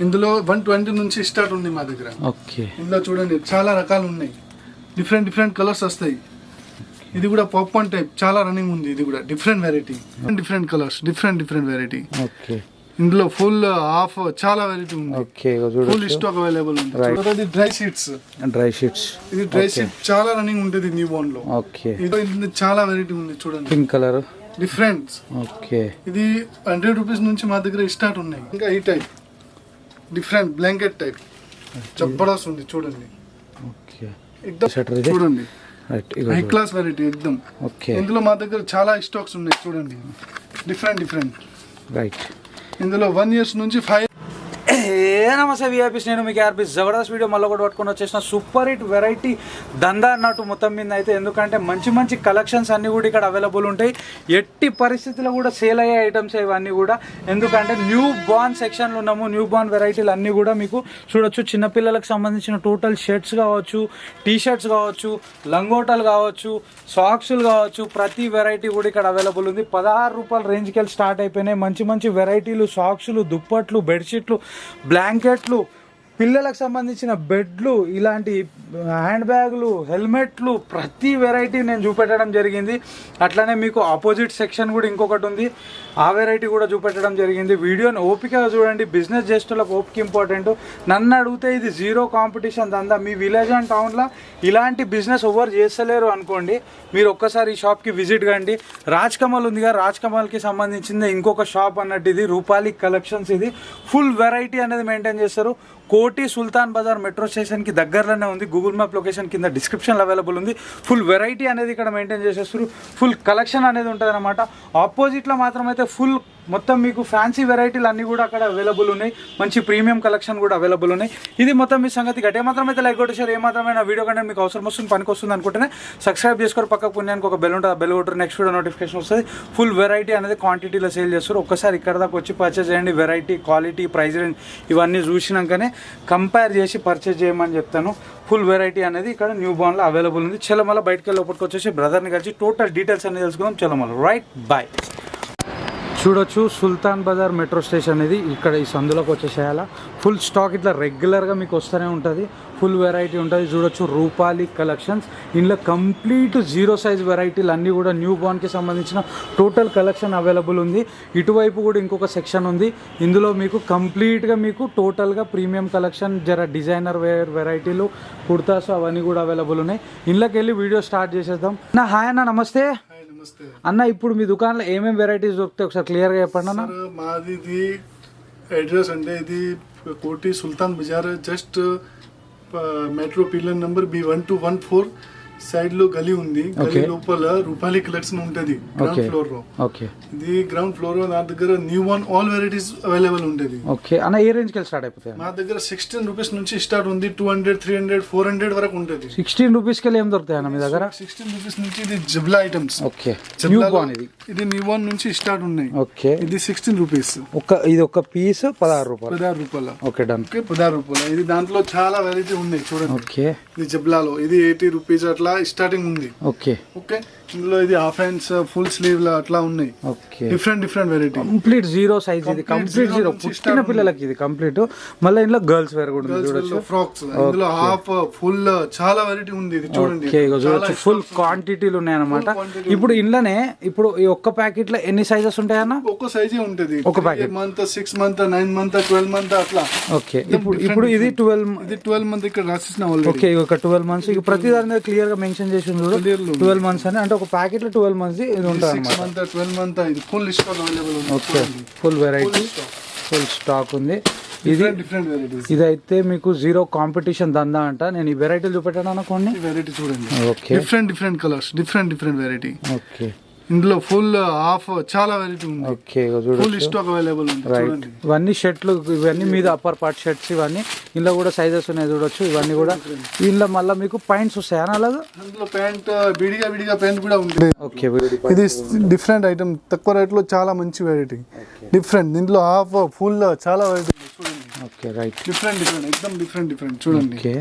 ఇందులో 120 నుంచి స్టార్ట్ ఉంది మా దగ్గర. ఓకే, ఇందులో చూడండి చాలా రకాలు ఉన్నాయి, డిఫరెంట్ డిఫరెంట్ కలర్స్ వస్తాయి. ఇది కూడా పాప్కార్న్ టైప్ చాలా రన్నింగ్ ఉంది. ఇది కూడా different variety, different colours, different variety. Okay, ఇందులో ఫుల్ హాఫ్ చాలా వెరైటీ ఉంది. ఓకే, ఫుల్ స్టాక్ అవైలబుల్ ఉంది. చూడండి డ్రై షీట్స్, ఇది డ్రై షీట్ చాలా రన్నింగ్ ఉంటుంది న్యూ బోర్న్ లో. ఓకే, ఇది చాలా వెరైటీ ఉంది. చూడండి పింక్ కలర్, డిఫరెంట్. ఓకే, ఇది 100 రూపీస్ నుంచి మా దగ్గర స్టార్ట్ ఉన్నాయి. ఇంకా ఈ టైప్ డిఫరెంట్ బ్లాంకెట్ టైప్ జబర్దస్త్ ఉంది. చూడండి, ఓకే, చూడండి హై క్లాస్ వెరైటీ ఎక్దమ్. ఓకే, ఇందులో మా దగ్గర చాలా స్టాక్స్ ఉన్నాయి. చూడండి డిఫరెంట్. రైట్. ఇందులో 1 years నుంచి 5. నమస్తే విఐపీస్, నేను మీకు ఆర్పీ జబర్దస్త్ వీడియో మళ్ళీ ఒకటి పట్టుకొని వచ్చేసిన సూపర్ హిట్ వెరైటీ దందా అన్నట్టు మొత్తం మీద అయితే. ఎందుకంటే మంచి కలెక్షన్స్ అన్నీ కూడా ఇక్కడ అవైలబుల్ ఉంటాయి. ఎట్టి పరిస్థితుల్లో కూడా సేల్ అయ్యే ఐటమ్స్ ఇవన్నీ కూడా. ఎందుకంటే న్యూ బార్న్ సెక్షన్లో ఉన్నాము. న్యూ బార్న్ వెరైటీలు అన్నీ కూడా మీకు చూడొచ్చు. చిన్నపిల్లలకు సంబంధించిన టోటల్ షర్ట్స్ కావచ్చు, టీ షర్ట్స్ కావచ్చు, లంగోటాలు కావచ్చు, సాక్స్లు కావచ్చు, ప్రతి వెరైటీ కూడా ఇక్కడ అవైలబుల్ ఉంది. 16 రూపాయల రేంజ్కి వెళ్ళి స్టార్ట్ అయిపోయినాయి. మంచి వెరైటీలు, సాక్స్లు, దుప్పట్లు, బెడ్షీట్లు, బ్లాంకెట్లు, పిల్లలకు సంబంధించిన బెడ్లు, ఇలాంటి హ్యాండ్ బ్యాగులు, హెల్మెట్లు, ప్రతి వెరైటీ నేను చూపెట్టడం జరిగింది. అట్లనే మీకు ఆపోజిట్ సెక్షన్ కూడా ఇంకొకటి ఉంది, ఆ వెరైటీ కూడా చూపెట్టడం జరిగింది. వీడియోని ఓపికగా చూడండి. బిజినెస్ చేసేటోళ్ళకి ఓపిక ఇంపార్టెంట్. నన్ను అడిగితే ఇది జీరో కాంపిటీషన్ దందా. మీ విలేజ్ అండ్ టౌన్లో ఇలాంటి బిజినెస్ ఎవరు చేస్తలేరు అనుకోండి, మీరు ఒక్కసారి ఈ షాప్కి విజిట్ కండి. రాజ్ కమల్ ఉందిగా, రాజ్ కమల్కి సంబంధించింది ఇంకొక షాప్ అన్నట్టు ఇది. రూపాలి కలెక్షన్స్. ఇది ఫుల్ వెరైటీ అనేది మెయింటైన్ చేస్తారు. కోటి సుల్తాన్ బజార్ మెట్రో స్టేషన్కి దగ్గరలోనే ఉంది. గూగుల్ మ్యాప్ లొకేషన్ కింద డిస్క్రిప్షన్లో అవైలబుల్ ఉంది. ఫుల్ వెరైటీ అనేది ఇక్కడ మెయింటైన్ చేసేస్తారు. ఫుల్ కలెక్షన్ అనేది ఉంటుంది అనమాట. ఆపోజిట్లో మాత్రం అయితే ఫుల్ మొత్తం మీకు ఫ్యాన్సీ వెరైటీలు అన్నీ కూడా అక్కడ అవైలబుల్ ఉన్నాయి. మంచి ప్రీమియం కలెక్షన్ కూడా అవైలబుల్ ఉన్నాయి. ఇది మొత్తం మీ సంగతి. గట్టే మాత్రం అయితే లైక్ కొట్టేసారు. ఏమాత్రమైన వీడియో కంటే మీకు అవసరం వస్తుంది, పనికి వస్తుంది అనుకుంటేనే సబ్స్క్రైబ్ చేసుకోరు. పక్కకు పుణ్యానికి ఒక బెల్ ఉంటుంది, ఆ బెల్ కొట్టరు, నెక్స్ట్ వీడియో నోటిఫికేషన్ వస్తుంది. ఫుల్ వెరైటీ అనేది క్వాంటిటీలో సేల్ చేస్తారు. ఒక్కసారి ఇక్కడ దాకా వచ్చి పర్చేజ్ చేయండి. వెరైటీ, క్వాలిటీ, ప్రైస్ రేంజ్ ఇవన్నీ చూసినాకనే కంపేర్ చేసి పర్చేజ్ చేయమని చెప్తాను. ఫుల్ వెరైటీ అనేది ఇక్కడ న్యూ బార్న్లో అవైలబుల్ ఉంది. చలో మళ్ళీ బయటకు వెళ్ళి లోపలికి వచ్చేసి బ్రదర్ని కలిసి టోటల్ డీటెయిల్స్ అనేది తెలుసుకుందాం. చలో మళ్ళీ రైట్ బాయ్. చూడొచ్చు, సుల్తాన్ బజార్ మెట్రో స్టేషన్ ఇది. ఇక్కడ ఈ సందులోకి వచ్చేసేయాల. ఫుల్ స్టాక్ ఇట్లా రెగ్యులర్గా మీకు వస్తూనే ఉంటుంది. ఫుల్ వెరైటీ ఉంటుంది. చూడొచ్చు, రూపాలి కలెక్షన్స్. ఇందులో కంప్లీట్ 0 size వెరైటీలు అన్నీ కూడా న్యూ బార్న్కి సంబంధించిన టోటల్ కలెక్షన్ అవైలబుల్ ఉంది. ఇటువైపు కూడా ఇంకొక సెక్షన్ ఉంది. ఇందులో మీకు కంప్లీట్గా మీకు టోటల్గా ప్రీమియం కలెక్షన్, జర డిజైనర్ వేర్ వెరైటీలు, కుర్తాస్ అవన్నీ కూడా అవైలబుల్ ఉన్నాయి. ఇంట్లోకి వెళ్ళి వీడియో స్టార్ట్ చేసేద్దాం. నా హాయ్ అన్న, నమస్తే అన్న. ఇప్పుడు మీ దుకాణంలో ఏమేమి వెరైటీస్ దొరుకుతాయి ఒకసారి క్లియర్గా చెప్పండి అన్న. మాది అడ్రస్ అంటే ఇది Koti Sultan Bazar, just metro pillar number B1214 side లో గలీ ఉంది. గలీ లోపల రూపాలి కలెక్షన్ ఉంటుంది గ్రౌండ్ ఫ్లోర్ లో. ఇది గ్రౌండ్ ఫ్లోర్ లో నా దగ్గర new one all varieties available ఉంటుంది. ఓకే అన్న, ఏ రేంజ్ కి స్టార్ట్ అయిపోతాయి? మా దగ్గర 16 రూపీస్ నుంచి స్టార్ట్ ఉంది. 200, 300, 400 వరకు ఉంటుంది. 16 రూపీస్ కి ఏం దొరుకుతాయి అన్న మీ దగ్గర? 16 రూపీస్ నుంచి ఇది జబ్లా ఐటమ్స్. ఓకే, న్యూ బార్న్ ఇది న్యూ వన్ నుంచి స్టార్ట్ ఉన్నాయి. ఓకే, ఇది 16 రూపీస్. ఇది ఒక పీస్ 16 రూపాయలు. 16 రూపాయలు. Okay done. 16 రూపాయలు. ఇది దాంట్లో చాలా వెరైటీ ఉన్నాయి చూడండి. ఓకే, ఇది జబ్లాలో ఇది 80 రూపీస్ అట్లా స్టార్టింగ్ ఉంది. Okay, okay. ఇందులో ఇది హాఫ్ హ్యాండ్స్, ఫుల్ స్లీవ్ లా అట్లా ఉన్నాయి. Okay, different variety. Complete 0 size. ఇది కంప్లీట్ 0 పుట్టిన పిల్లలకి ఇది కంప్లీట్. మళ్ళీ ఇందులో గర్ల్స్ వేర్ కూడా ఉంది. చూడొచ్చు, ఫ్రాక్స్. ఇందులో హాఫ్, ఫుల్ చాలా వెరైటీ ఉంది. ఇది చూడండి. ఓకే, చూడొచ్చు, ఫుల్ క్వాంటిటీలు ఉన్నాయి అన్నమాట. ఇప్పుడు ఇంట్లోనే ఇప్పుడు ఈ ఒక్క ప్యాకెట్ లో ఎన్ని సైజెస్ ఉంటాయన్నా? ఒక్క సైజే ఉంటుంది. ఒక packet month, 6 month, 9 month, 12 month అట్లా. ఓకే, ఇప్పుడు ఇది 12 month ఇక్కడ రాసిస్తున్నా. ఓకే, ఒక 12 months. ఇక ప్రతి దాని మీద క్లియర్ గా మెన్షన్ చేసి ఉంది 12 months అని. అంటే ఒక ప్యాకెట్ లో 12 months ఇది ఉంటుంది అన్నమాట. 12 month ఇది ఫుల్ స్టాక్ అవైలబుల్ ఉంది. Okay, full variety, full stock ఉంది. ఇది డిఫరెంట్ వెరైటీస్. ఇదైతే మీకు 0 కాంపిటీషన్ దందా అంట. నేను ఈ వెరైటీలు చూపెట్టాను అనుకోండి. వెరైటీ చూడండి. Okay, different colours, different variety. Okay, ఇందులో ఫుల్ హాఫ్ చాలా వెరైటీ ఉంది. ఓకే, ఫుల్ స్టాక్ అవైలబుల్ ఉంది. రైట్. ఇవన్నీ షర్ట్లు, ఇవన్నీ మీద అప్పర్ పార్ట్ షర్ట్స్. ఇవన్నీ ఇందులో కూడా సైజెస్ ఉన్నాయి చూడొచ్చు. ఇవన్నీ కూడా ఇందులో మళ్ళీ మీకు పాయింట్స్ వస్తాయి అలాగా. అందులో ప్యాంట్ విడిగా ప్యాంట్ కూడా ఉంటుంది. ఓకే, ఇది డిఫరెంట్ ఐటమ్, తక్కువ రేట్ లో చాలా మంచి వెరైటీ. డిఫరెంట్. దీంట్లో హాఫ్, ఫుల్ చాలా వెరైటీ చూడండి. Okay, right. డిఫరెంట్ ఎక్దమ్ డిఫరెంట్ చూడండి. ఓకే,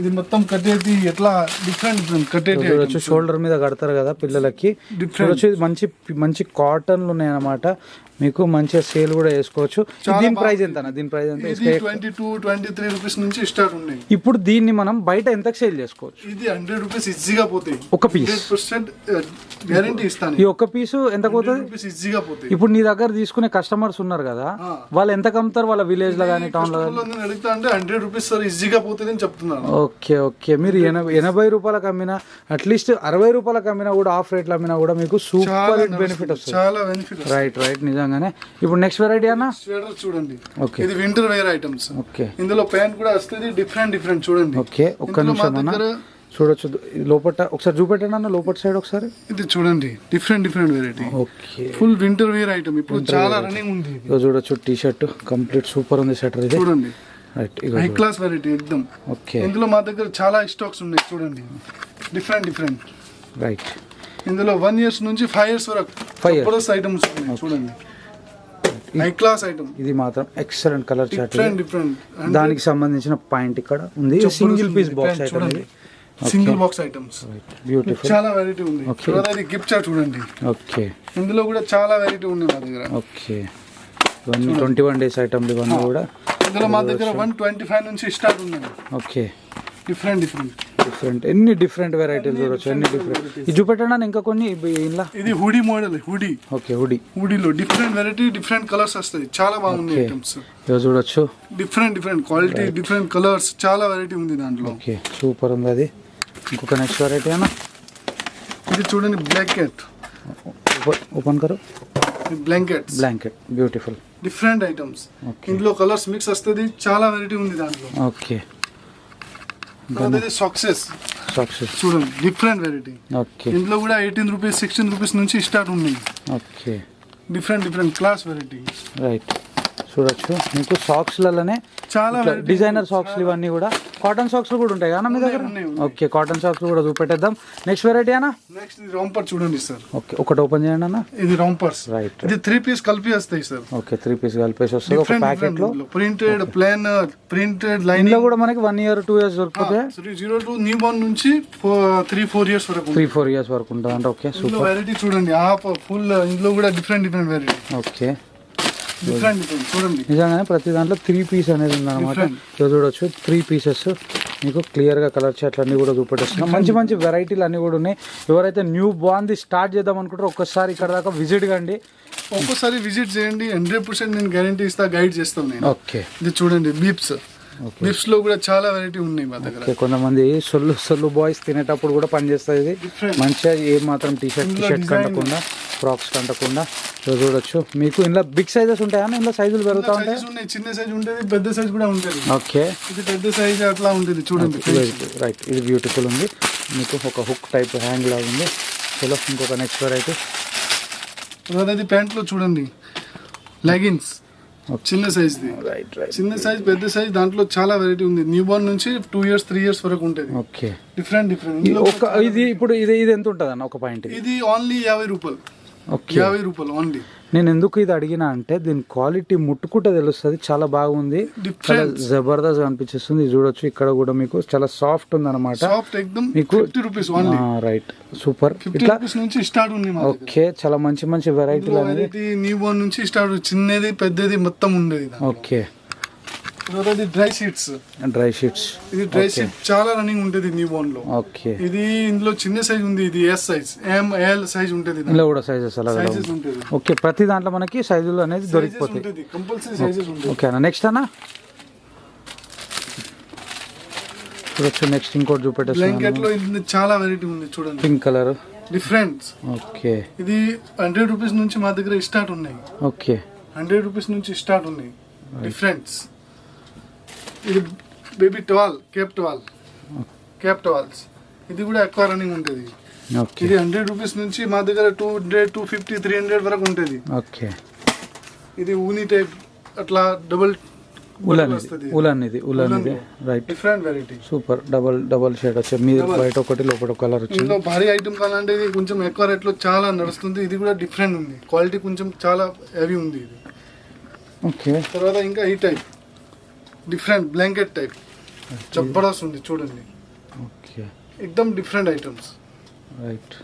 ఇది మొత్తం కట్టేది ఎట్లా డిఫరెంట్ కట్టేది. చూడొచ్చు, షోల్డర్ మీద కడతారు కదా పిల్లలకి. చూడొచ్చు, మంచి కాటన్లు ఉన్నాయి అన్నమాట. మీకు మంచిగా సేల్ కూడా చేసుకోవచ్చు. దీని ప్రైస్ ఎంత? దీని ప్రైస్ ఎంత? ఇది 22-23 రూపీస్ నుంచి స్టార్ట్ ఉన్నాయి. ఇప్పుడు దీన్ని మనం బయట ఎంతకు సేల్ చేసుకోవచ్చు? ఇది 100 రూపీస్ ఈజీగా పోతాయి. ఒక పీస్ 100% గ్యారెంటీ ఇస్తాను. ఈ ఒక్క పీసు ఎంత పోతుంది? ఈజీగా పోతాయి. ఇప్పుడు నీ దగ్గర తీసుకునే కస్టమర్స్ ఉన్నారు కదా, వాళ్ళు ఎంత కమ్ముతారు? వాళ్ళ విలేజ్ లో కానీ టౌన్ లో నేను అడుగుతా అంటే 100 రూపీస్ సార్ ఈజీగా పోతుంది అని చెప్తున్నాను. ఓకే ఓకే, మీరు 80 రూపాయలకు అమ్మినా, అట్లీస్ట్ 60 రూపాయలకు అమ్మినా కూడా, ఆఫ్ రేట్లు అమ్మినా కూడా మీకు సూపర్ బెనిఫిట్ వస్తుంది. చాలా బెనిఫిట్. రైట్ రైట్, నిజంగానే. ఇప్పుడు నెక్స్ట్ వెరైటీ అన్న స్వెటర్ చూడండి. ఓకే, ఇది వింటర్ వేర్ ఐటమ్స్. ఓకే, ఇందులో ప్యాంట్ కూడా వస్తుంది డిఫరెంట్ చూడండి. ఓకే, ఒక్క నిమిషం అన్న చూడొచ్చు. లోపల ఒకసారి చూపెట్టండి అన్న, లోపల సైడ్ ఒకసారి. ఇది చూడండి different variety. Okay, full winter wear item. ఇప్పుడు చాలా రన్నింగ్ ఉంది. చూడొచ్చు, టీ షర్ట్ కంప్లీట్ సూపర్ ఉంది. స్వెటర్ ఇది చూడండి, రైట్, హై క్లాస్ వెరైటీ ఎక్దమ్. ఓకే, ఇందులో మా దగ్గర చాలా స్టాక్స్ ఉన్నాయి చూడండి, డిఫరెంట్. రైట్, ఇందులో 1 years నుంచి 5 years వరకు జబర్దస్త్ ఐటమ్స్ ఉన్నాయి చూడండి. High class item. ఇది మాత్రం ఎక్సలెంట్ కలర్ చార్ట్. డిఫరెంట్ దానికి సంబంధించిన పాయింట్ ఇక్కడ ఉంది. సింగిల్ పీస్ బాక్స్ ఐటమ్ ఇది. సింగిల్ బాక్స్ ఐటమ్స్ బ్యూటిఫుల్, చాలా వెరైటీ ఉంది. ఇది గిఫ్ట్ చార్ట్ చూడండి. ఓకే, ఇందులో కూడా చాలా వెరైటీ ఉంది మా దగ్గర. ఓకే, 21 days ఐటమ్లు ఇవన్నీ కూడా. ఇందులో మా దగ్గర 125 నుంచి స్టార్ట్ ఉన్నాయి. ఓకే, డిఫరెంట్ ఎన్ని డిఫరెంట్ వెరైటీలు చూడొచ్చు, ఎన్ని డిఫరెంట్. ఇది చూపెట్టండి ఇంకా కొన్ని ఇలా. ఇది హుడీ మోడల్. ఓకే, హుడీలో డిఫరెంట్ వెరైటీ, డిఫరెంట్ కలర్స్ వస్తాయి. చాలా బాగుంది ఐటమ్స్. చూడొచ్చు, డిఫరెంట్ క్వాలిటీ, డిఫరెంట్ కలర్స్, చాలా వెరైటీ ఉంది దాంట్లో. ఓకే, సూపర్ ఉంది అది. ఇంకొక నెక్స్ట్ వెరైటీ అన్న, ఇది చూడండి, బ్లాంకెట్. ఓపెన్ కరో. Blanket beautiful, different items. ఇందులో కలర్స్ మిక్స్ వస్తుంది, చాలా వెరైటీ ఉంది దాంట్లో. ఓకే, సాక్సెస్ చూడండి, డిఫరెంట్ వెరైటీ. ఓకే, ఇందులో కూడా 18 రూపీస్ 16 రూపీస్ నుంచి స్టార్ట్ ఉన్నాయి. Okay, different class variety. Right, చూడొచ్చు మీకు సాక్స్లలోనే చాలా డిజైనర్ సాక్స్ ఇవన్నీ కూడా. కాటన్ సాక్స్ కూడా ఉంటాయి కదా మీ దగ్గర? ఓకే, కాటన్ సాక్స్ కూడా చూపెట్టేద్దాం. నెక్స్ట్ వెరైటీ అన్న, నెక్స్ట్ రాంపర్ చూడండి సార్. ఓకే, ఒకటి ఓపెన్ చేయండి అన్న. ఇది రాంపర్స్. రైట్, ఇది 3 పీస్ కలిపి వస్తాయి సార్. ఓకే, 3 పీస్ కలిపేసి వస్తుంది ఒక ప్యాకెట్ లో. ప్రింటెడ్, ప్లేన్, ప్రింటెడ్ లైన్ లో కూడా మనకి 1 year 2 years దొరుకుతాయి. 0 to న్యూ బోర్న్ నుంచి 3-4 years వరకు. 3-4 years వరకు ఉంటుంది అంటే. ఓకే, సూపర్ వెరైటీ చూడండి. ఫుల్ ఇందులో కూడా డిఫరెంట్ వెరైటీ. ఓకే, డిఫరెంట్ చూడండి. నిజంగానే ప్రతి దాంట్లో 3 పీస్ అనేది ఉందన్నమాట. చూడొచ్చు, 3 pieces మీకు క్లియర్ గా కలర్ చార్ట్లు అన్ని కూడా చూపెట్టేస్తున్నాం. మంచి వెరైటీలు అన్ని కూడా ఉన్నాయి. ఎవరైతే న్యూ బాగుంది స్టార్ట్ చేద్దాం అనుకుంటారో ఒక్కసారి ఇక్కడ దాకా విజిట్ కండి. ఒక్కసారి విజిట్ చేయండి, 100% నేను గ్యారంటీ ఇస్తా, గైడ్ చేస్తాను నేను. ఓకే, ఇది చూడండి, బీప్స్ లో కూడా చాలా వెరైటీ ఉన్నాయి మా దగ్గర. కొంతమంది సొల్లు బాయ్స్ తినేటప్పుడు కూడా పనిచేస్తుంది ఇది. మంచిగా ఏ మాత్రం టీ షర్ట్ కంటకుండా, ఫ్రాక్స్ కంటకుండా. చూడొచ్చు, మీకు ఇందులో బిగ్ సైజెస్ ఉంటాయా? ఇందులో సైజులు పెరుగుతా ఉంటాయి. చిన్న సైజ్ ఉంటుంది, పెద్ద సైజ్ కూడా ఉంటుంది. ఓకే, ఇది పెద్ద సైజ్ అట్లా ఉంటుంది చూడండి. రైట్, ఇది బ్యూటిఫుల్ ఉంది. మీకు ఒక హుక్ టైప్ హ్యాంగ్ లాగా ఉంది. చలో ఇంకొక నెక్స్ట్ వెరైటీ. అది ప్యాంట్ లో చూడండి, లెగిన్స్ చిన్న సైజ్. రైట్, చిన్న సైజ్, పెద్ద సైజ్, దాంట్లో చాలా వెరైటీ ఉంది. న్యూ బోర్న్ నుంచి 2 years 3 years వరకు ఉంటుంది. Okay, different. ఇది ఇప్పుడు ఇది ఎంత ఉంటుంది అన్న ఒక పాయింట్? ఇది ఓన్లీ 50 రూపాయలు. 50 రూపాయలు ఓన్లీ. నేను ఎందుకు ఇది అడిగినా అంటే దీని క్వాలిటీ ముట్టుకుంటే తెలుస్తుంది. చాలా బాగుంది, చాలా జబర్దస్త్ అనిపించేస్తుంది. చూడొచ్చు, ఇక్కడ కూడా మీకు చాలా సాఫ్ట్ ఉంది అనమాట. మీకు 50 rupees only. Right, super. 50 rupees నుంచి స్టార్ట్ ఉంది. ఓకే, చాలా మంచి వెరైటీలు అనేది. న్యూ బోర్న్ నుంచి స్టార్ట్, చిన్నది పెద్దది మొత్తం ఉండేది. Okay, dry sheets. ఇది డ్రై షీట్ చాలా రన్నింగ్ ఉంటుంది న్యూ బోర్న్ లో. ఓకే, ఇది ఇందులో చిన్న సైజ్ ఉంది. ఇది S సైజ్, ML సైజ్ ఉంటుంది. ఇందులో కూడా సైజెస్ అలాగే ఉంటుంది. ఓకే, ప్రతి దాంట్లో మనకి సైజులు అనేది దొరికిపోతాయి. కంపల్సరీ సైజెస్ ఉంటాయి. ఓకే అన్న, నెక్స్ట్ అన్న చూడొచ్చు. నెక్స్ట్ ఇంకోటి చూపెట్టేసి. బ్లాంకెట్ లో చాలా వెరైటీ ఉంది చూడండి. Pink colour, different. ఓకే, ఇది 100 రూపీస్ నుంచి మా దగ్గర స్టార్ట్ ఉన్నాయి. ఓకే, 100 రూపీస్ నుంచి స్టార్ట్ ఉన్నాయి. డిఫరెంట్స్. ఇది బేబీ టవాల్, కేప్ టవాల్స్. ఇది కూడా ఎక్కువ రన్నింగ్ ఉంటుంది. ఇది 100 రూపీస్ నుంచి మా దగ్గర 200, 250, 300 వరకు ఉంటుంది. ఓకే, ఇది ఊని టైప్, అట్లా డబుల్ ఉలన్ ఇది. Right, different variety. Super. Double shade వచ్చి మీరు బయట ఒకటి లోపల కలర్ వచ్చింది. ఇందులో భారీ ఐటమ్ కావాలంటే ఇది కొంచెం ఎక్కువ రేట్ లో చాలా నడుస్తుంది. ఇది కూడా డిఫరెంట్ ఉంది, క్వాలిటీ కొంచెం చాలా హెవీ ఉంది ఇది. ఓకే, తర్వాత ఇంకా ఈ టైప్ డిఫరెంట్ బ్లాంకెట్ టైప్ జబర్దస్త్ ఉంది చూడండి. ఓకే, ఎక్దమ్ డిఫరెంట్ ఐటమ్స్. రైట్,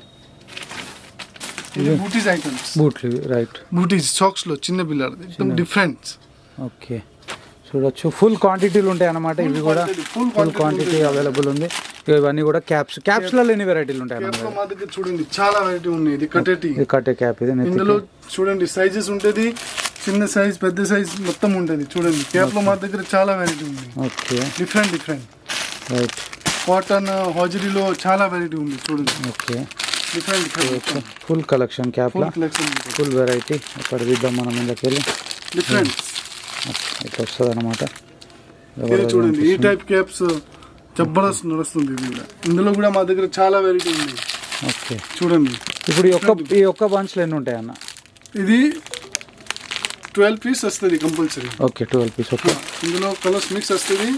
ఇది బూటీస్ ఐటమ్స్, బూట్లు రైట్, బూటీస్ సాక్స్ లో చిన్న పిల్లలు ఎక్దమ్ డిఫరెంట్. ఓకే చూడొచ్చు ఫుల్ క్వాంటిటీలు ఉంటాయి అన్నమాట. ఇవి కూడా ఫుల్ క్వాంటిటీ అవైలబుల్ ఉంది. ఇవన్నీ కూడా క్యాప్స్ లో ఎన్ని వెరైటీలు ఉంటాయి అన్నమాట. మా దగ్గర చూడండి చాలా వెరైటీ ఉన్నాయి. ఇది కటేటి, ఇది కట్టే క్యాప్. ఇది ఇందులో చూడండి సైజెస్ ఉంటది, చిన్న సైజ్ పెద్ద సైజ్ మొత్తం ఉంటది. చూడండి క్యాప్ లో మా దగ్గర చాలా వెరైటీ ఉంది. Okay different right. కాటన్ హాజరీలో చాలా వెరైటీ ఉంది. చూడండి okay different full collection cap లో, కలెక్షన్ ఫుల్ వెరైటీ. ఇక్కడ తీద్దాం మనం ఇందుకెళ్ళి. డిఫరెంట్ ఇట్లా వస్తుంది అనమాట. చూడండి ఈ టైప్ క్యాప్స్ జబర్దస్త్ నడుస్తుంది. ఇది కూడా ఇందులో కూడా మా దగ్గర చాలా వెరైటీ ఉంది. ఓకే చూడండి ఇప్పుడు ఈ ఒక్క బంచ్ లో ఎన్ని ఉంటాయి అన్న? ఇది 12 పీస్ వస్తుంది కంపల్సరీ. Okay 12 piece. ఓకే ఇందులో కలర్స్ మిక్స్ వస్తుంది,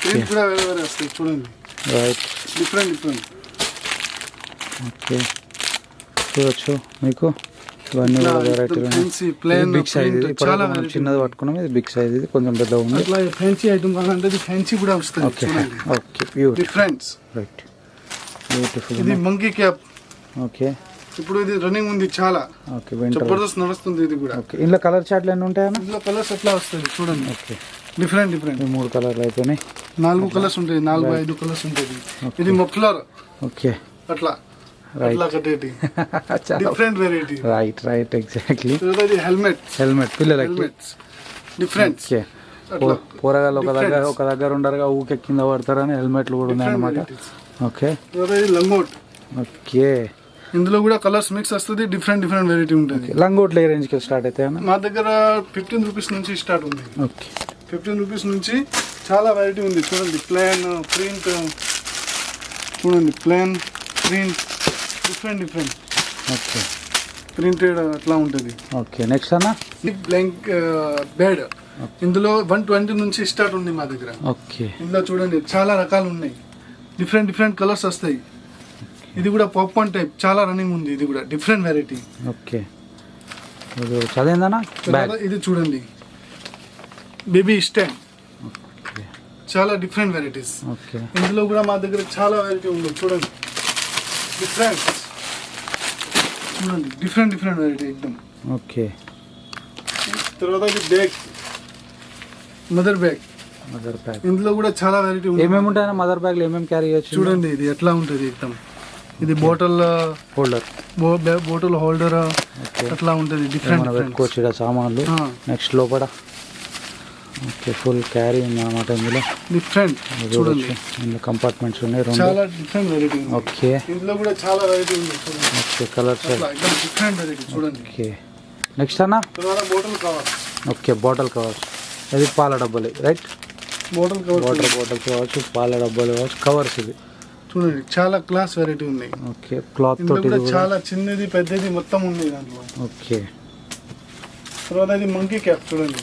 ప్రింట్ కూడా వేరే వేరే వస్తాయి. చూడండి రైట్ డిఫరెంట్. ఓకే చూడొచ్చు మీకు ఇవన్నీ కూడా వెరైటీలు. బిగ్ సైజ్ ఇది, చాలా చిన్నది పట్టుకున్నాం. ఇది బిగ్ సైజ్, ఇది కొంచెం పెద్ద ఉంది. అట్లా ఫ్యాన్సీ ఐటమ్ కావాలంటే ఫ్యాన్సీ కూడా వస్తుంది. Okay okay pure different right beautiful. ఇది మంకీ క్యాప్. ఓకే ఇప్పుడు ఇది రన్నింగ్ ఉంది చాలా. ఓకే వింటర్ జబర్దస్త్ నడుస్తుంది ఇది కూడా. ఓకే ఇందులో కలర్ చార్ట్లు ఎన్ని ఉంటాయన్న? ఇందులో కలర్స్ ఎట్లా వస్తుంది చూడండి. ఓకే డిఫరెంట్ 3 కలర్లు అయిపోయినాయి. 4 కలర్స్ ఉంటాయి, 4-5 కలర్స్ ఉంటుంది. ఇది మఫ్లర్. ఓకే అట్లా అట్లా కట్టేటి డిఫరెంట్ వెరైటీ. Right exactly. ఇది హెల్మెట్ పిల్లలకి డిఫరెంట్. ఓకే పోరగాళ్ళు ఒక దగ్గర ఉండరుగా, ఊకే కింద పడతారని హెల్మెట్లు కూడా ఉన్నాయి అన్నమాట. ఓకే ఇది లంగోట్. ఓకే ఇందులో కూడా కలర్స్ మిక్స్ వస్తుంది. డిఫరెంట్ వెరైటీ ఉంటుంది. లంగోట్లు ఏ రేంజ్ కి స్టార్ట్ అవుతాయి అన్న? మా దగ్గర 15 రూపీస్ నుంచి స్టార్ట్ ఉంది. ఓకే 15 రూపీస్ నుంచి చాలా వెరైటీ ఉంది. చూడండి ప్లేన్, ప్రింట్, చూడండి plain, print, different. Okay printed అట్లా ఉంటుంది. ఓకే నెక్స్ట్ అన్న బ్లాంక్ బెడ్. ఇందులో 120 నుంచి స్టార్ట్ ఉంది మా దగ్గర. ఓకే ఇందులో చూడండి చాలా రకాలు ఉన్నాయి. డిఫరెంట్ కలర్స్ వస్తాయి. ఇది కూడా పాప్కార్న్ టైప్ చాలా రన్నింగ్ ఉంది. ఇది కూడా డిఫరెంట్ వెరైటీ. ఓకే చదివిందన్నా. ఇది చూడండి బేబీ స్టాండ్. చాలా డిఫరెంట్ వెరైటీస్. ఓకే ఇందులో కూడా మా దగ్గర చాలా వెరైటీ ఉంది. చూడండి డిఫరెంట్ వెరైటీ ఎక్దమ్. ఓకే తర్వాత ఇది బ్యాగ్, మదర్ బ్యాగ్. ఇందులో కూడా చాలా వెరైటీ ఉంది. ఏమేమి ఉంటాయన్నా మదర్ బ్యాగ్ లో? ఏమేమి క్యారీ చేయొచ్చు? చూడండి ఇది ఎట్లా ఉంటుంది ఎక్దమ్. ఇది బాటిల్ హోల్డర్ అట్లా ఉంటుంది. డిఫరెంట్ పెట్టుకోవచ్చు సామాన్లు. నెక్స్ట్ లోపల ఓకే ఫుల్ క్యారీ ఉంది అన్నమాట. ఇందులో డిఫరెంట్ చూడండి ఇందులో కంపార్ట్మెంట్స్ ఉన్నాయి. చాలా డిఫరెంట్ వెరైటీ. ఓకే ఇందులో కూడా చాలా వెరైటీ ఉంది. ఓకే కలర్స్ డిఫరెంట్ వెరైటీ చూడండి. ఓకే నెక్స్ట్ అన్న bottle covers. Okay bottle covers. ఇది పాల డబ్బాలు right. Bottle covers, water bottles కావచ్చు, పాల డబ్బాలు కావచ్చు, కవర్స్. ఇది చూడండి చాలా క్లాస్ వెరైటీ ఉన్నాయి. ఓకే క్లాత్ తోటి చాలా చిన్నది పెద్దది మొత్తం ఉంది దాంట్లో. ఓకే తర్వాత ఇది మంకీ క్యాప్ చూడండి.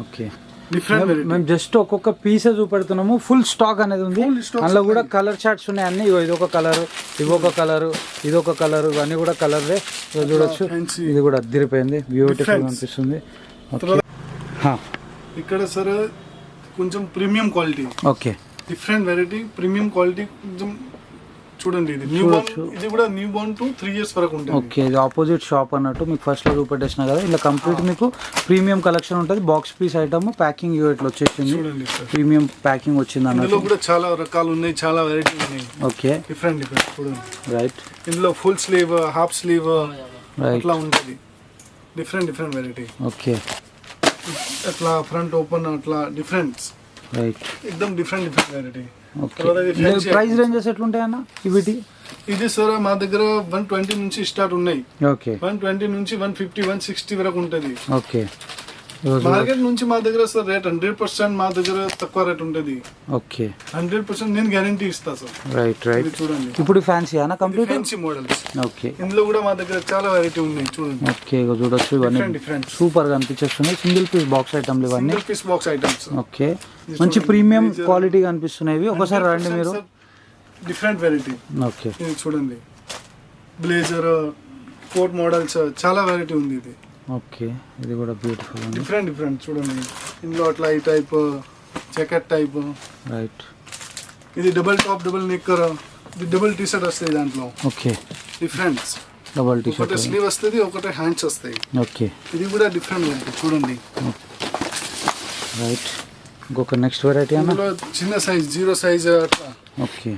Okay different variety. మేము జస్ట్ ఒక్కొక్క పీసే చూపెడుతున్నాము. ఫుల్ స్టాక్ అనేది ఉంది. అందులో కూడా కలర్ చార్ట్స్ ఉన్నాయి అన్ని. ఇదొక కలర్, ఇదొక కలర్, ఇదొక కలర్, ఇవన్నీ కూడా కలర్లే చూడొచ్చు. ఇది కూడా అదిరిపోయింది, బ్యూటిఫుల్ అనిపిస్తుంది. ఇక్కడ సార్ కొంచెం premium quality. Okay different variety premium quality కొంచెం చూడండి. ఇది కూడా న్యూ బోర్న్ టు 3 years వరకు ఉంటుంది. ఓకే ఇది ఆపోజిట్ షాప్ అన్నట్టు మీకు ఫస్ట్ లో చూపెట్టేసిన కదా. ఇలా కంప్లీట్ మీకు ప్రీమియం కలెక్షన్ ఉంటుంది. బాక్స్ పీస్ ఐటమ్ ప్యాకింగ్ ఇట్లా వచ్చేసింది. ప్రీమియం ప్యాకింగ్ వచ్చింది అన్నట్టు. ఇందులో కూడా చాలా రకాలు ఉన్నాయి, చాలా వెరైటీ ఉన్నాయి. ఓకే డిఫరెంట్ చూడండి. రైట్ ఇందులో ఫుల్ స్లీవ్, హాఫ్ స్లీవ్ అట్లా ఉంటుంది. Different variety. ఓకే అట్లా ఫ్రంట్ ఓపెన్ అట్లా డిఫరెంట్. రైట్ ఎక్దమ్ different variety. Okay price ranges ఎట్లుంటాయి అన్న ఇవిటి? ఇది సార్ మా దగ్గర 120 నుంచి స్టార్ట్ ఉన్నాయి. ఓకే 120 నుంచి 150, 160 వరకు ఉంటుంది. ఓకే మార్కెట్ నుంచి మా దగ్గర సార్ రేట్ 100% మా దగ్గర తక్కువ రేట్ ఉంటుంది. ఓకే 100% నేను గ్యారంటీ ఇస్తా సార్. రైట్ చూడండి ఇప్పుడు ఫ్యాన్సీ అన్న కంప్లీట్ ఫ్యాన్సీ మోడల్స్. ఓకే ఇందులో కూడా మా దగ్గర చాలా వెరైటీ ఉన్నాయి. చూడండి ఓకే చూడొచ్చు. ఇవన్నీ సూపర్ గా అనిపించేస్తున్నాయి. సింగిల్ పీస్ బాక్స్ ఐటమ్లు ఇవన్నీ. Single piece box items. Okay మంచి ప్రీమియం క్వాలిటీ అనిపిస్తున్నాయి. ఒకసారి రండి మీరు. Different variety. ఓకే ఇది చూడండి బ్లేజర్, కోట్ మోడల్స్ చాలా వెరైటీ ఉంది. ఇది ఓకే ఇది కూడా బ్యూటిఫుల్ ఉంది. డిఫరెంట్ చూడండి. ఇందులో అట్లా ఈ టైప్ జాకెట్ టైప్. రైట్ ఇది డబుల్ టాప్, డబుల్ నెక్కర్, ఇది డబుల్ టీ షర్ట్ వస్తాయి దాంట్లో. Okay different double T shirt ఒకటే స్లీవ్ వస్తుంది, ఒకటే హ్యాండ్స్ వస్తాయి. ఓకే, ఇది కూడా డిఫరెంట్ వెరైటీ చూడండి. రైట్. ఇంకొక నెక్స్ట్ వెరైటీ అన్న. ఇందులో చిన్న సైజ్ 0 సైజ్ అట్లా. ఓకే,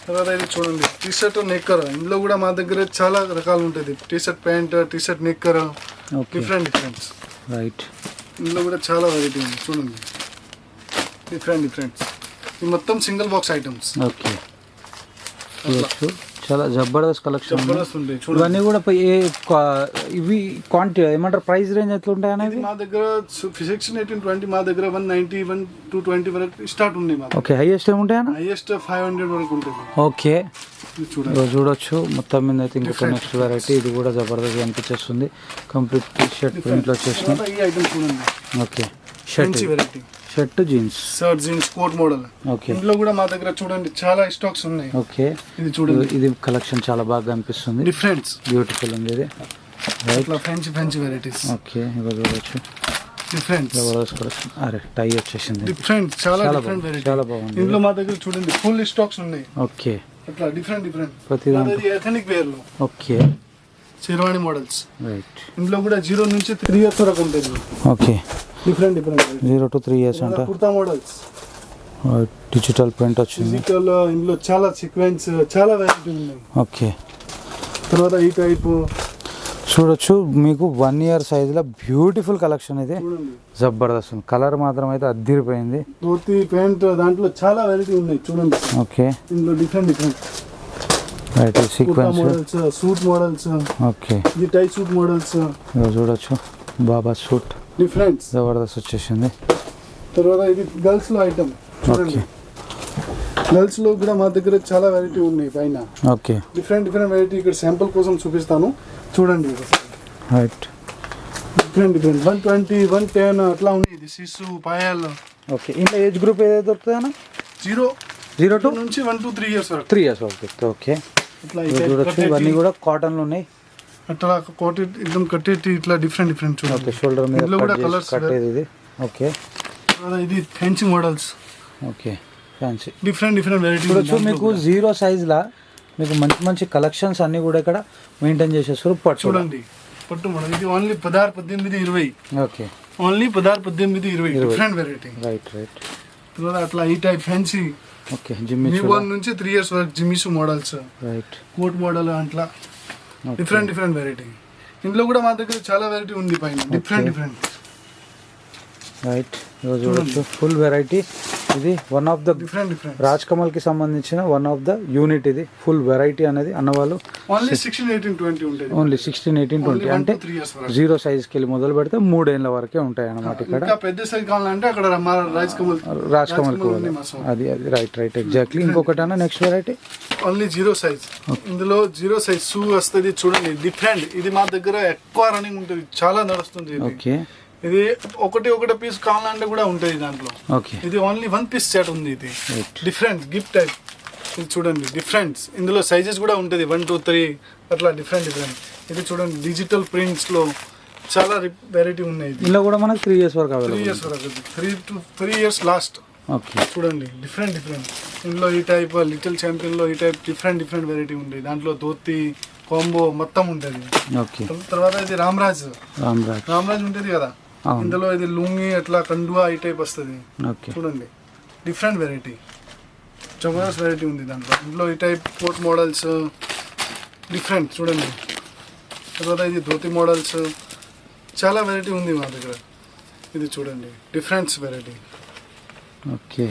తర్వాత ఇది చూడండి టీ షర్ట్ నెక్కర్. ఇందులో కూడా మా దగ్గర చాలా రకాలు ఉంటుంది. T shirt pant, T shirt knicker, okay, different. Right. ఇందులో కూడా చాలా వెరైటీ ఉంది చూడండి, డిఫరెంట్. ఇది మొత్తం సింగిల్ బాక్స్ ఐటమ్స్. ఓకే, చూడొచ్చు. చాలా జబర్దస్త్ కలెక్షన్. జబర్దస్త్ ఉంటాయి చూడండి. ఇవన్నీ కూడా ఇవి క్వాంటిటీ ఏమంటారు, ప్రైస్ రేంజ్ ఎట్లా ఉంటాయి అనేది? మా దగ్గర 16, 18, 20 మా దగ్గర 190, 120 వరకు స్టార్ట్ ఉంది. మా ఓకే, హైయెస్ట్ ఏముంటాయన్న? హైయెస్ట్ 500 వరకు ఉంటుంది. ఓకే, ఇది చూడండి. చూడొచ్చు. మొత్తం మీద అయితే ఇంకొక నెక్స్ట్ వెరైటీ. ఇది కూడా జబర్దస్త్ అనిపించేస్తుంది. కంప్లీట్ టీ షర్ట్ ప్రింట్ లో వచ్చేసినాయి. ఈ ఐటమ్ చూడండి. Okay, shirt variety, shirt jeans, shirt jeans coat model. Okay, ఇందులో కూడా మా దగ్గర చూడండి చాలా స్టాక్స్ ఉన్నాయి. ఓకే, ఇది చూడండి. ఇది కలెక్షన్ చాలా బాగా అనిపిస్తుంది. డిఫరెంట్ బ్యూటిఫుల్ ఉంది ఇది. ఇట్లా ఫ్యాన్సీ వెరైటీస్. ఓకే, ఇవి చూడొచ్చు. Different Jabardasth collection. అరే, టై వచ్చేసింది. డిఫరెంట్ చాలా డిఫరెంట్ వెరైటీ. చాలా బాగుంది. ఇందులో మా దగ్గర చూడండి ఫుల్ స్టాక్స్ ఉన్నాయి. ఓకే, అట్లా డిఫరెంట్ ప్రతి దాంట్లో. ఎథనిక్ వేర్ లో. Okay, sherwani models. రైట్. ఇందులో కూడా 0 నుంచి 3 ఇయర్స్ వరకు ఉంటుంది. ఓకే, డిఫరెంట్ 0 to 3 years అంట. కుర్తా మోడల్స్, డిజిటల్ ప్రింట్ వచ్చింది. డిజిటల్. ఇందులో చాలా సీక్వెన్స్, చాలా వెరైటీ ఉన్నాయి. ఓకే, తర్వాత ఈ టైప్ చూడొచ్చు. మీకు 1 year సైజులో బ్యూటిఫుల్ కలెక్షన్ ఇది. చూడండి, జబర్దస్త్. కలర్ మాత్రం అయితే అద్దిరిపోయింది. ధోతి ప్యాంట్ దాంట్లో చాలా వెరైటీ ఉన్నాయి చూడండి. ఓకే, ఇందులో different right. Sequence models, suit models. Okay, ఇది టై సూట్ మోడల్స్. చూడొచ్చు. బాబా సూట్ డిఫరెంట్ జబర్దస్త్ వచ్చేసింది. తర్వాత ఇది గర్ల్స్ లో ఐటమ్ చూడండి. గర్ల్స్ లో కూడా మా దగ్గర చాలా వెరైటీ ఉన్నాయి పైన. Okay, different variety. ఇక్కడ శాంపుల్ కోసం చూపిస్తాను చూడండి. రైట్. డిఫరెంట్ 120, 110 అట్లా ఉన్నాయి. ఇది సిసు పాయల్. ఓకే, ఇంట్లో ఏజ్ గ్రూప్ ఏదైతే దొరుకుతుందన్నా? 0 to నుంచి 1 to 3 years వరకు. 3 years వరకు. ఓకే, అట్లా చూడొచ్చు. ఇవన్నీ కూడా కాటన్లు ఉన్నాయి. అట్లా కోట్ ఎక్దమ్ కట్టేటి ఇట్లా డిఫరెంట్ చూడండి. ఓకే, షోల్డర్ మీద ఇందులో కూడా కలర్స్ కట్టేది ఇది. ఓకే, ఇది fancy models. Okay, fancy. Different variety చూడొచ్చు. మీకు 0 సైజ్లా మీకు మంచి కలెక్షన్స్ అన్ని కూడా ఇక్కడ మెయింటైన్ చేసేస్తారు. పట్టు చూడండి, పట్టు మోడల్. ఇది only 16, 18, 20. Okay, only 16, 18, 20. Different variety. Right. తర్వాత అట్లా ఈ టైప్ ఫ్యాన్సీ. ఓకే, జిమ్మి 1 నుంచి 3 years వరకు జిమ్మిసు మోడల్స్. రైట్. కోట్ మోడల్ అట్లా డిఫరెంట్ వెరైటీ. ఇందులో కూడా మా దగ్గర చాలా వెరైటీ ఉంది పైన. Different right. చూడొచ్చు. Full variety. ఇది one of the different Raj Kamal కి సంబంధించిన వన్ ఆఫ్ ద యూనిట్. ఇది ఫుల్ వెరైటీ అనేది అన్నవాళ్ళు. ఓన్లీ 16, 18, 20 ఉంటుంది. ఓన్లీ 16, 18, 20 అంటే 0 సైజ్ కి వెళ్ళి మొదలు పెడితే 3 ఏళ్ళ వరకే ఉంటాయి అన్నమాట. ఇక్కడ ఇంకా పెద్ద సైజ్ కావాలంటే అక్కడ రాజ్ కమల్ అది రైట్ ఎగ్జాక్ట్లీ. ఇంకొకటి అన్న నెక్స్ట్ వెరైటీ ఓన్లీ 0 సైజ్. ఇందులో 0 సైజ్ షూ వస్తుంది చూడండి. డిఫరెంట్. ఇది మా దగ్గర ఎక్కువ రన్నింగ్ ఉంటుంది, చాలా నడుస్తుంది. ఓకే, ఇది ఒకటి పీస్ కావాలంటే కూడా ఉంటుంది దాంట్లో. ఓకే, ఇది ఓన్లీ 1 piece సెట్ ఉంది. ఇది డిఫరెంట్ గిఫ్ట్ టైప్. ఇది చూడండి డిఫరెంట్. ఇందులో సైజెస్ కూడా ఉంటుంది 1, 2, 3 అట్లా డిఫరెంట్. ఇది చూడండి డిజిటల్ ప్రింట్స్ లో చాలా వెరైటీ ఉన్నాయి. ఇందులో కూడా మనకు 3 years వరకు 3 years వరకు 3 to 3 years లాస్ట్. ఓకే, చూడండి డిఫరెంట్. ఇందులో ఈ టైప్ లిటిల్ ఛాంపియన్ లో ఈ టైప్ డిఫరెంట్ వెరైటీ ఉంది. దాంట్లో ధోతి కాంబో మొత్తం ఉంటుంది. ఓకే, తర్వాత ఇది రామ్రాజ్ ఉంటుంది కదా. అవును. ఇందులో ఇది లుంగి అట్లా కండువా ఈ టైప్ వస్తుంది. ఓకే, చూడండి డిఫరెంట్ వెరైటీ. జబర్దస్త్ వెరైటీ ఉంది దాంట్లో. ఇందులో ఈ టైప్ కోట్ మోడల్స్ డిఫరెంట్ చూడండి. తర్వాత ఇది ధోతి మోడల్స్ చాలా వెరైటీ ఉంది మా దగ్గర. ఇది చూడండి డిఫరెంట్ వెరైటీ. ఓకే.